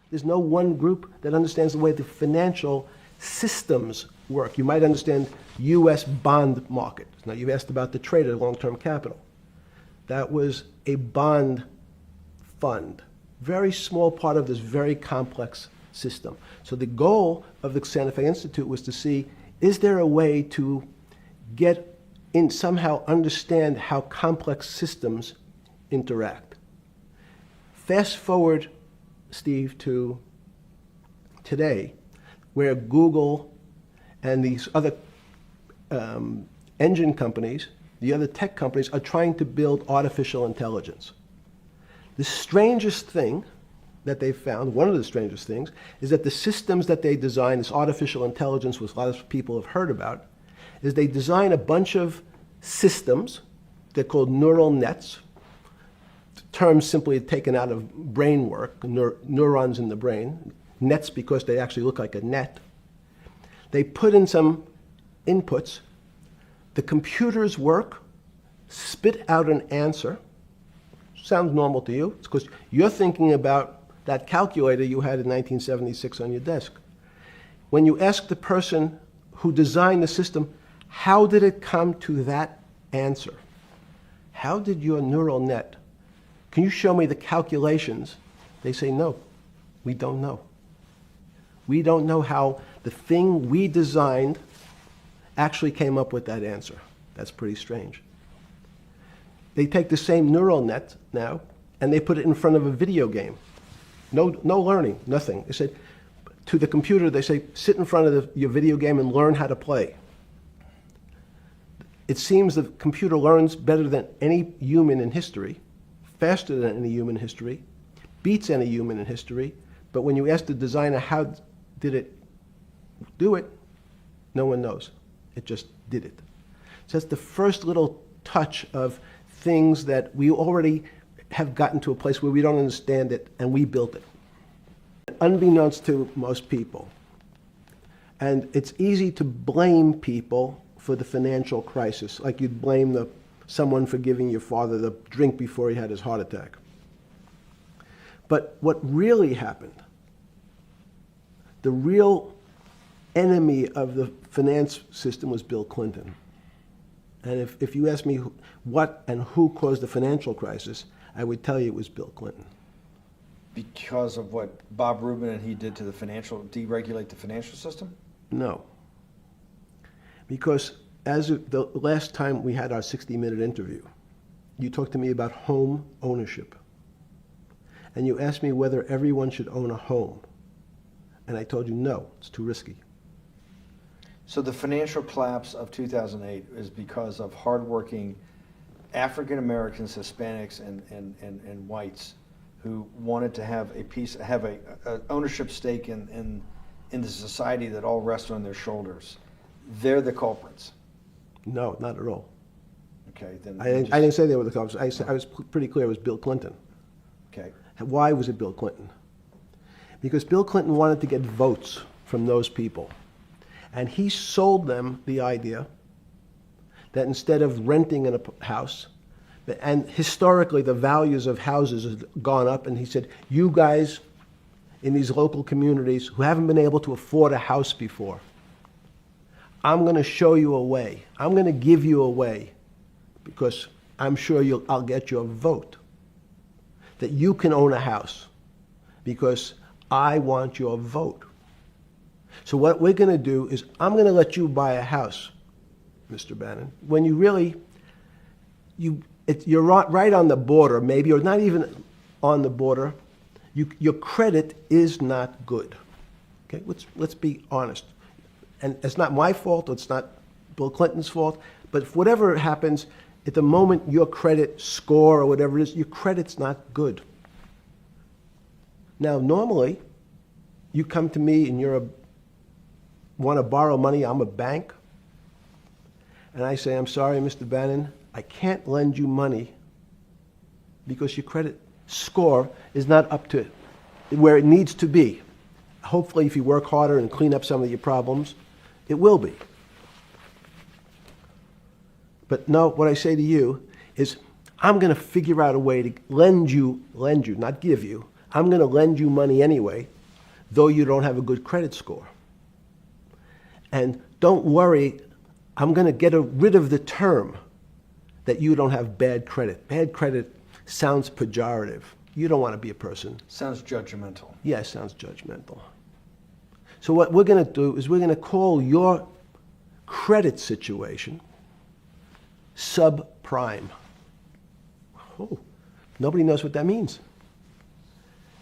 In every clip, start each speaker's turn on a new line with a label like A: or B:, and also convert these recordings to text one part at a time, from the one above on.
A: There's no one group that understands the way the financial systems work. You might understand U.S. bond market. Now, you've asked about the trade of long-term capital. That was a bond fund, very small part of this very complex system. So the goal of the Santa Fe Institute was to see, is there a way to get in, somehow understand how complex systems interact? Fast forward, Steve, to today, where Google and these other engine companies, the other tech companies, are trying to build artificial intelligence. The strangest thing that they've found, one of the strangest things, is that the systems that they design, this artificial intelligence, which a lot of people have heard about, is they design a bunch of systems. They're called neural nets. The term simply taken out of brain work, neurons in the brain. Nets because they actually look like a net. They put in some inputs. The computers work, spit out an answer. Sounds normal to you. It's because you're thinking about that calculator you had in 1976 on your desk. When you ask the person who designed the system, how did it come to that answer? How did your neural net, can you show me the calculations? They say, no, we don't know. We don't know how the thing we designed actually came up with that answer. That's pretty strange. They take the same neural net now and they put it in front of a video game. No learning, nothing. They said to the computer, they say, sit in front of your video game and learn how to play. It seems the computer learns better than any human in history, faster than any human in history, beats any human in history, but when you ask the designer how did it do it, no one knows. It just did it. So that's the first little touch of things that we already have gotten to a place where we don't understand it, and we built it. Unbeknownst to most people. And it's easy to blame people for the financial crisis, like you'd blame someone for giving your father the drink before he had his heart attack. But what really happened, the real enemy of the finance system was Bill Clinton. And if you ask me what and who caused the financial crisis, I would tell you it was Bill Clinton.
B: Because of what Bob Rubin and he did to the deregulate the financial system?
A: No. Because as of the last time we had our 60-minute interview, you talked to me about home ownership. And you asked me whether everyone should own a home. And I told you, no, it's too risky.
B: So the financial collapse of 2008 is because of hardworking African Americans, Hispanics, and whites who wanted to have a ownership stake in the society that all rests on their shoulders. They're the culprits.
A: No, not at all.
B: Okay, then
A: I didn't say they were the culprits. I was pretty clear it was Bill Clinton.
B: Okay.
A: Why was it Bill Clinton? Because Bill Clinton wanted to get votes from those people. And he sold them the idea that instead of renting in a house, and historically the values of houses have gone up, and he said, you guys in these local communities who haven't been able to afford a house before, I'm going to show you a way. I'm going to give you a way because I'm sure I'll get your vote that you can own a house because I want your vote. So what we're going to do is I'm going to let you buy a house, Mr. Bannon, when you really, you're right on the border, maybe, or not even on the border. Your credit is not good. Okay, let's be honest. And it's not my fault, it's not Bill Clinton's fault, but if whatever happens, at the moment your credit score or whatever it is, your credit's not good. Now, normally, you come to me and want to borrow money, I'm a bank, and I say, I'm sorry, Mr. Bannon, I can't lend you money because your credit score is not up to where it needs to be. Hopefully, if you work harder and clean up some of your problems, it will be. But no, what I say to you is, I'm going to figure out a way to lend you, not give you. I'm going to lend you money anyway though you don't have a good credit score. And don't worry, I'm going to get rid of the term that you don't have bad credit. Bad credit sounds pejorative. You don't want to be a person.
B: Sounds judgmental.
A: Yeah, it sounds judgmental. So what we're going to do is we're going to call your credit situation subprime. Oh, nobody knows what that means.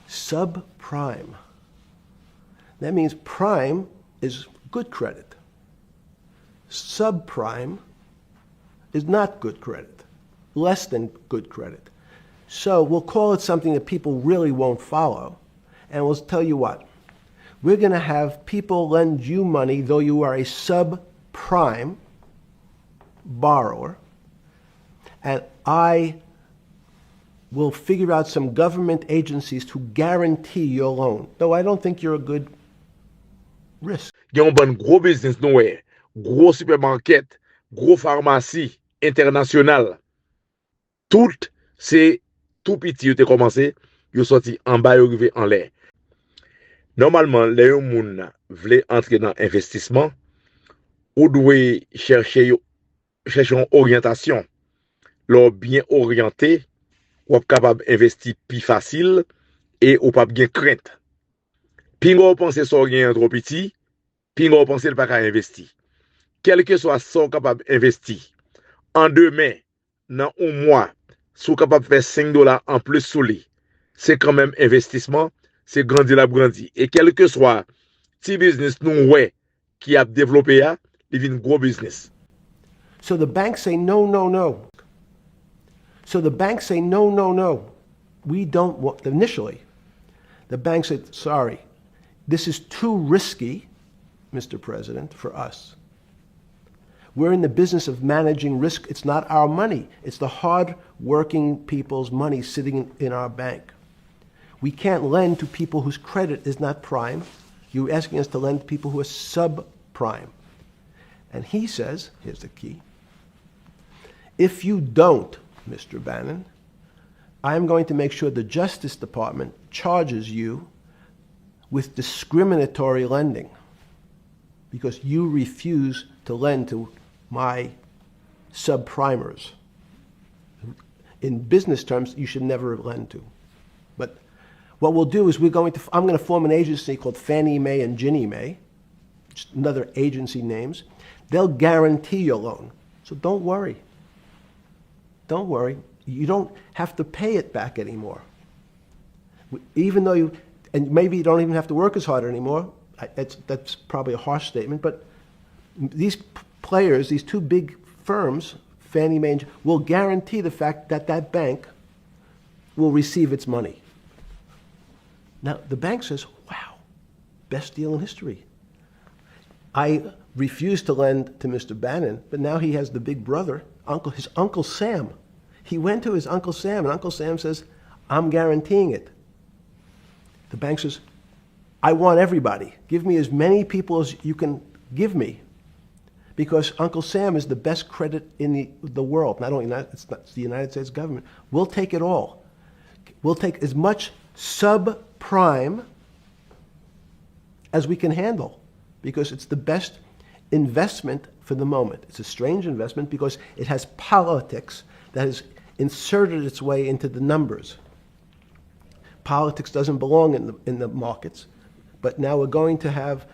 A: Subprime. That means prime is good credit. Subprime is not good credit, less than good credit. So we'll call it something that people really won't follow, and we'll tell you what. We're going to have people lend you money, though you are a subprime borrower, and I will figure out some government agencies to guarantee your loan, though I don't think you're a good risk.
C: Gen yon bon gros business nou wè, gros supermarket, gros pharmacie international. Tout c'est tout petit yo te komanse, yo sorti en bas yo rive en lè. Normalement, le yon moun vle entre dans investissement, ou dwe chercher yon orientation. Lò bien orienté, ou ap kapab investi pi facile et ou pap gen crainte. Pi ngo pense so gen trop petit, pi ngo pense l pa ka investi. Quel que soit so capable investi, en 2 mains, dans un mois, sou capable faire $5 en plus sous li, c'est quand même investissement, c'est grandi la grandi. Et quel que soit petit business nou ouais qui a développé ya, il vient gros business.
A: So the banks say no, no, no. So the banks say no, no, no. We don't want, initially, the banks said, sorry, this is too risky, Mr. President, for us. We're in the business of managing risk. It's not our money. It's the hard-working people's money sitting in our bank. We can't lend to people whose credit is not prime. You're asking us to lend to people who are subprime. And he says, here's the key, if you don't, Mr. Bannon, I'm going to make sure the Justice Department charges you with discriminatory lending because you refuse to lend to my subprimers. In business terms, you should never lend to. But what we'll do is I'm going to form an agency called Fannie Mae and Ginnie Mae, just another agency names. They'll guarantee your loan. So don't worry. Don't worry. You don't have to pay it back anymore. Even though and maybe you don't even have to work as hard anymore. That's probably a harsh statement, but these players, these two big firms, Fannie Mae, will guarantee the fact that that bank will receive its money. Now, the bank says, wow, best deal in history. I refused to lend to Mr. Bannon, but now he has the big brother, his Uncle Sam. He went to his Uncle Sam, and Uncle Sam says, I'm guaranteeing it. The bank says, I want everybody. Give me as many people as you can give me. Because Uncle Sam is the best credit in the world. Not only it's the United States government. We'll take it all. We'll take as much subprime as we can handle because it's the best investment for the moment. It's a strange investment because it has politics that has inserted its way into the numbers. Politics doesn't belong in the markets. But now we're going to have,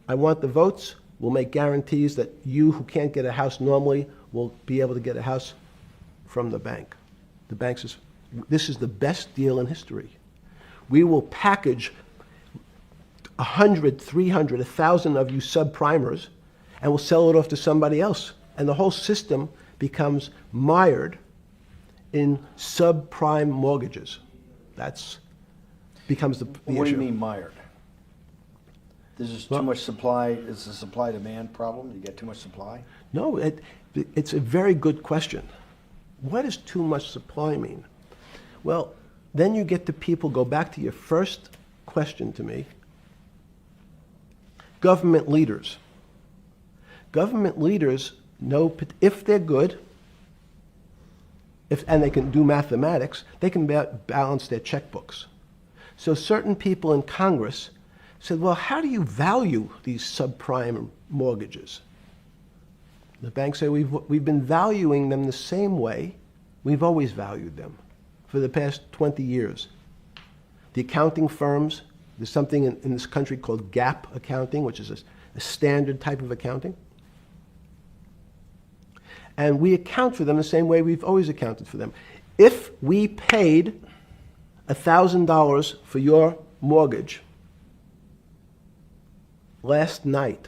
A: I want the votes. We'll make guarantees that you who can't get a house normally will be able to get a house from the bank. The bank says, this is the best deal in history. We will package 100, 300, 1,000 of you subprimers, and we'll sell it off to somebody else. And the whole system becomes mired in subprime mortgages. That's becomes the issue.
B: What do you mean mired? There's just too much supply. It's a supply-demand problem. You get too much supply.
A: No, it's a very good question. What does too much supply mean? Well, then you get to people, go back to your first question to me. Government leaders. Government leaders know if they're good, and they can do mathematics, they can balance their checkbooks. So certain people in Congress said, well, how do you value these subprime mortgages? The banks say we've been valuing them the same way we've always valued them for the past 20 years. The accounting firms, there's something in this country called GAAP accounting, which is a standard type of accounting. And we account for them the same way we've always accounted for them. If we paid $1,000 for your mortgage last night,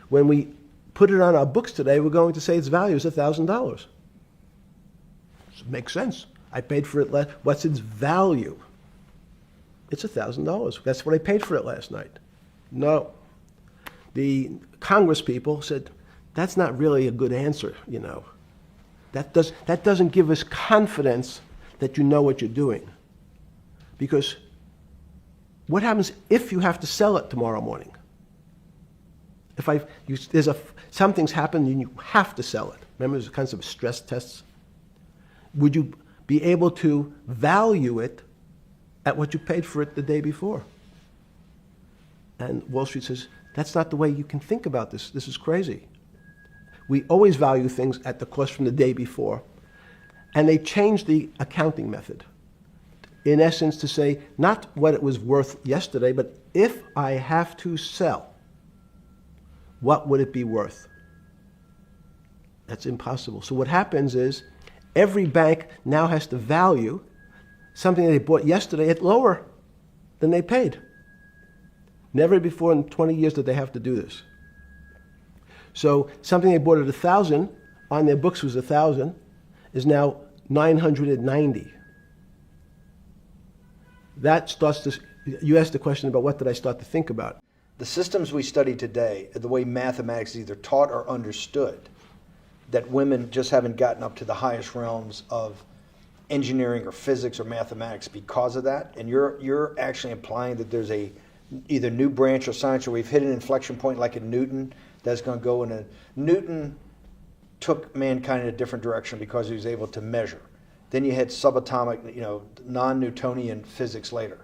A: when we put it on our books today, we're going to say its value is $1,000. It makes sense. I paid for it what's its value? It's $1,000. That's what I paid for it last night. No. The Congress people said, that's not really a good answer, you know. That doesn't give us confidence that you know what you're doing. Because what happens if you have to sell it tomorrow morning? Something's happened and you have to sell it. Remember, there's kinds of stress tests. Would you be able to value it at what you paid for it the day before? And Wall Street says, that's not the way you can think about this. This is crazy. We always value things at the cost from the day before. And they changed the accounting method, in essence, to say not what it was worth yesterday, but if I have to sell, what would it be worth? That's impossible. So what happens is every bank now has to value something they bought yesterday at lower than they paid. Never before in 20 years did they have to do this. So something they bought at 1,000, on their books was 1,000, is now 990. That starts to, you asked the question about what did I start to think about.
B: The systems we study today, the way mathematics is either taught or understood, that women just haven't gotten up to the highest realms of engineering or physics or mathematics because of that, and you're actually implying that there's a either new branch of science, or we've hit an inflection point like in Newton that's going to go in a... Newton took mankind in a different direction because he was able to measure. Then you had subatomic, non-Newtonian physics later.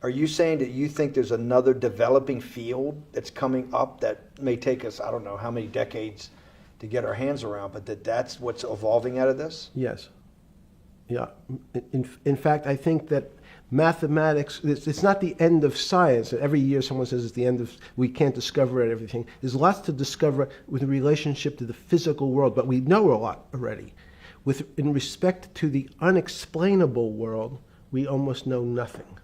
B: Are you saying that you think there's another developing field that's coming up that may take us, I don't know how many decades to get our hands around, but that's what's evolving out of this?
A: Yes. Yeah. In fact, I think that mathematics, it's not the end of science. Every year someone says it's the end of, we can't discover everything. There's lots to discover with relationship to the physical world, but we know a lot already. In respect to the unexplainable world, we almost know nothing.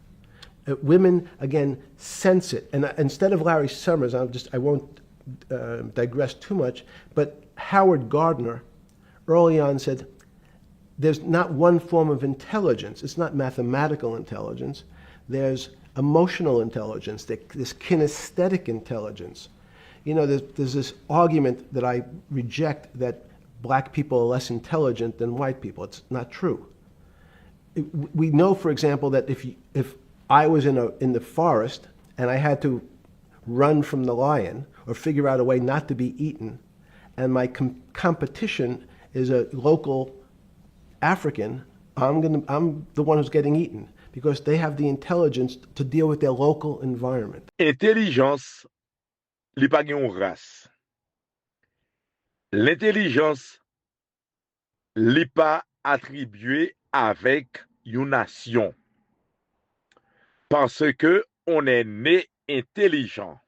A: Women, again, sense it. And instead of Larry Summers, I won't digress too much, but Howard Gardner early on said, there's not one form of intelligence. It's not mathematical intelligence. There's emotional intelligence, this kinesthetic intelligence. You know, there's this argument that I reject that black people are less intelligent than white people. It's not true. We know, for example, that if I was in the forest and I had to run from the lion or figure out a way not to be eaten, and my competition is a local African, I'm the one who's getting eaten because they have the intelligence to deal with their local environment.
C: Intelligence, li pa gen yon race. L'intelligence, li pa attribué avec yon nation. Parce que on est né intelligent.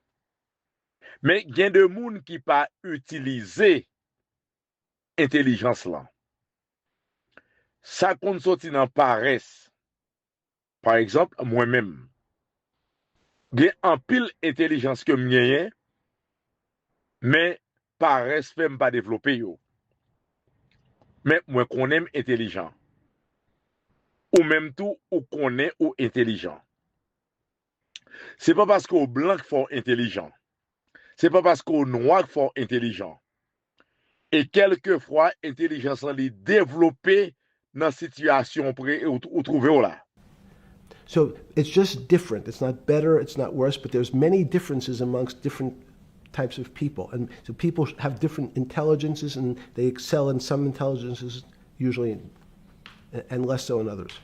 C: Mais gen de moun qui pa utiliser intelligence là. Ça kon sorti nan paresse. Par exemple, moi-même, gen an pile intelligence que m'genyen, mais paresse fait m'pa développer yo. Mais moi konnen intelligent. Ou même tout ou konnen ou intelligent. C'est pas parce qu'au blanc fort intelligent. C'est pas parce qu'au noir fort intelligent. Et quelquefois, intelligence li développée dans situation ou trouvé là.
A: So it's just different. It's not better, it's not worse, but there's many differences amongst different types of people. And so people have different intelligences and they excel in some intelligences usually and less so in others.